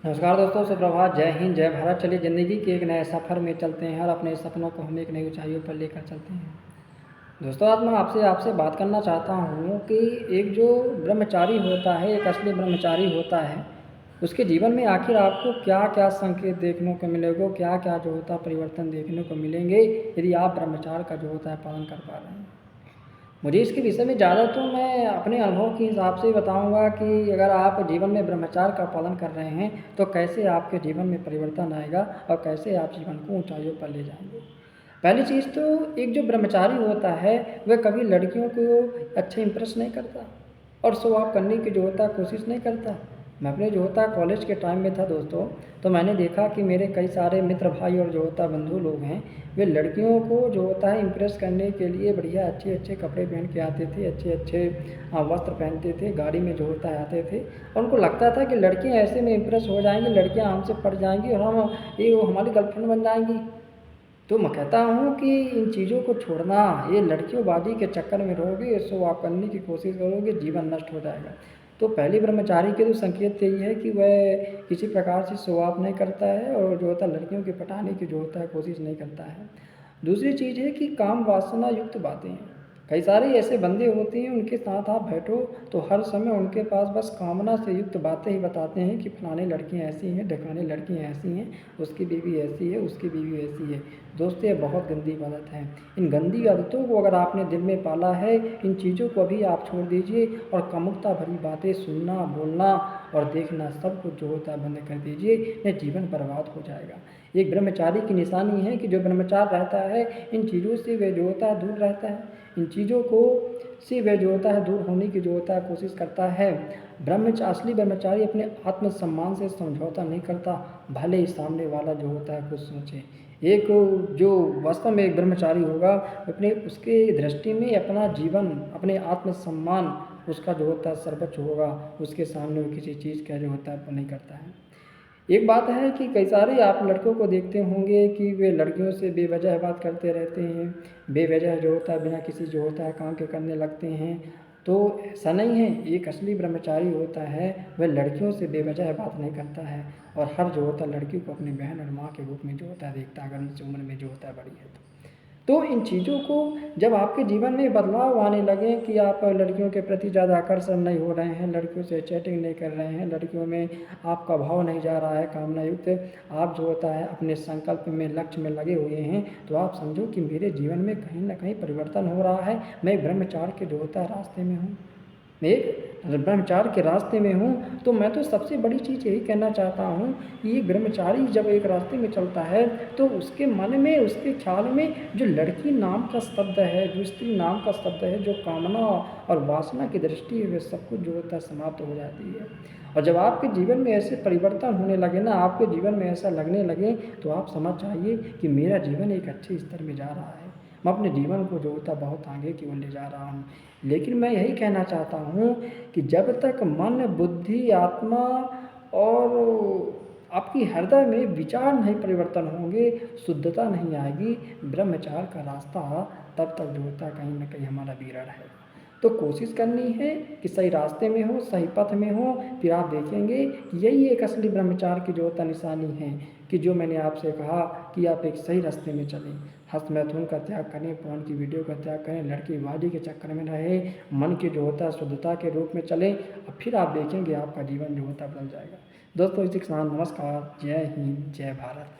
नमस्कार दोस्तों, सुप्रभात। जय हिंद, जय भारत। चलिए ज़िंदगी के एक नए सफ़र में चलते हैं और अपने सपनों को हम एक नई ऊंचाइयों पर लेकर चलते हैं। दोस्तों, आज मैं आपसे आपसे बात करना चाहता हूँ कि एक जो ब्रह्मचारी होता है, एक असली ब्रह्मचारी होता है, उसके जीवन में आखिर आपको क्या क्या संकेत देखने को मिलेगा, क्या क्या जो होता है परिवर्तन देखने को मिलेंगे यदि आप ब्रह्मचार्य का जो होता है पालन कर पा रहे हैं। मुझे इसके विषय में ज़्यादा तो मैं अपने अनुभव के हिसाब से बताऊंगा कि अगर आप जीवन में ब्रह्मचार्य का पालन कर रहे हैं तो कैसे आपके जीवन में परिवर्तन आएगा और कैसे आप जीवन को ऊंचाइयों पर ले जाएंगे। पहली चीज़ तो, एक जो ब्रह्मचारी होता है वह कभी लड़कियों को अच्छे इंप्रेस नहीं करता और शो ऑफ करने की जो होता है कोशिश नहीं करता। मैं अपने जो होता है कॉलेज के टाइम में था दोस्तों, तो मैंने देखा कि मेरे कई सारे मित्र भाई और जो होता है बंधु लोग हैं, वे लड़कियों को जो होता है इम्प्रेस करने के लिए बढ़िया अच्छे अच्छे कपड़े पहन के आते थे, अच्छे अच्छे वस्त्र पहनते थे, गाड़ी में जो होता है आते थे और उनको लगता था कि लड़कियां ऐसे में इम्प्रेस हो जाएंगी, लड़कियां हमसे पड़ जाएंगी और हम ये वो हमारी गर्लफ्रेंड बन जाएंगी। तो मैं कहता हूँ कि इन चीज़ों को छोड़ना, ये लड़कियोंबाजी के चक्कर में रहोगे, शो ऑफ करने की कोशिश करोगे, जीवन नष्ट हो जाएगा। तो पहली ब्रह्मचारी के तो संकेत यही है कि वह किसी प्रकार से शो ऑफ नहीं करता है और जो होता है लड़कियों के पटाने की जो होता है कोशिश नहीं करता है। दूसरी चीज़ है कि काम वासना युक्त बातें हैं। कई सारे ऐसे बंदे होते हैं, उनके साथ आप बैठो तो हर समय उनके पास बस कामना से युक्त बातें ही बताते हैं कि फलाने लड़कियां ऐसी हैं, ढकाने लड़कियां ऐसी हैं, उसकी बीवी ऐसी है, उसकी बीवी ऐसी है। दोस्तों, ये बहुत गंदी आदत है। इन गंदी आदतों को अगर आपने दिल में पाला है, इन चीज़ों को भी आप छोड़ दीजिए और कामुकता भरी बातें सुनना, बोलना और देखना सब कुछ जो होता है बंद कर दीजिए, नहीं जीवन बर्बाद हो जाएगा। एक ब्रह्मचारी की निशानी है कि जो ब्रह्मचार रहता है इन चीज़ों से वह जो होता है दूर रहता है, इन चीज़ों को से वह जो होता है दूर होने की जो होता है कोशिश करता है। असली ब्रह्मचारी अपने आत्मसम्मान से समझौता नहीं करता, भले ही सामने वाला जो होता है कुछ सोचे। एक जो वास्तव में एक ब्रह्मचारी होगा, अपने उसके दृष्टि में अपना जीवन, अपने आत्मसम्मान उसका जो होता है सर्वोच्च होगा, उसके सामने वो किसी चीज़ का जो होता है वो नहीं करता है। एक बात है कि कई सारे आप लड़कों को देखते होंगे कि वे लड़कियों से बेवजह बात करते रहते हैं, बेवजह जो होता है बिना किसी जो होता है काम के करने लगते हैं। तो ऐसा नहीं है, एक असली ब्रह्मचारी होता है वह लड़कियों से बेवजह बात नहीं करता है और हर जो होता है लड़की को अपनी बहन और माँ के रूप में जो होता है देखता है, अगर उनसे उम्र में जो होता है बड़ी है तो इन चीज़ों को जब आपके जीवन में बदलाव आने लगे कि आप लड़कियों के प्रति ज़्यादा आकर्षण नहीं हो रहे हैं, लड़कियों से चैटिंग नहीं कर रहे हैं, लड़कियों में आपका भाव नहीं जा रहा है कामना युक्त, आप जो होता है अपने संकल्प में, लक्ष्य में लगे हुए हैं, तो आप समझो कि मेरे जीवन में कहीं ना कहीं परिवर्तन हो रहा है। मैं ब्रह्मचार्य के जो होता है रास्ते में हूँ, मैं एक ब्रह्मचार्य के रास्ते में हूँ। तो मैं तो सबसे बड़ी चीज़ यही कहना चाहता हूँ कि ये ब्रह्मचारी जब एक रास्ते में चलता है तो उसके मन में, उसके ख्याल में जो लड़की नाम का शब्द है, जो स्त्री नाम का शब्द है, जो कामना और वासना की दृष्टि है, वे सब कुछ जो होता है समाप्त हो जाती है। और जब आपके जीवन में ऐसे परिवर्तन होने लगे ना, आपके जीवन में ऐसा लगने लगे, तो आप समझ जाइए कि मेरा जीवन एक अच्छे स्तर में जा रहा है, मैं अपने जीवन को जो होता बहुत आगे की ओर ले जा रहा हूँ। लेकिन मैं यही कहना चाहता हूँ कि जब तक मन, बुद्धि, आत्मा और आपकी हृदय में विचार नहीं परिवर्तन होंगे, शुद्धता नहीं आएगी, ब्रह्मचार्य का रास्ता तब तक जो होता कहीं ना कहीं हमारा विरल है। तो कोशिश करनी है कि सही रास्ते में हो, सही पथ में हो, फिर आप देखेंगे कि यही एक असली ब्रह्मचार्य की जो होता निशानी है कि जो मैंने आपसे कहा कि आप एक सही रास्ते में चलें, हस्त मैथुन का त्याग करें, पौन की वीडियो का त्याग करें, लड़कीबाजी के चक्कर में रहे, मन की जो होता है शुद्धता के रूप में चलें और फिर आप देखेंगे आपका जीवन जो होता बदल जाएगा। दोस्तों, इसी के साथ नमस्कार, जय हिंद, जय भारत।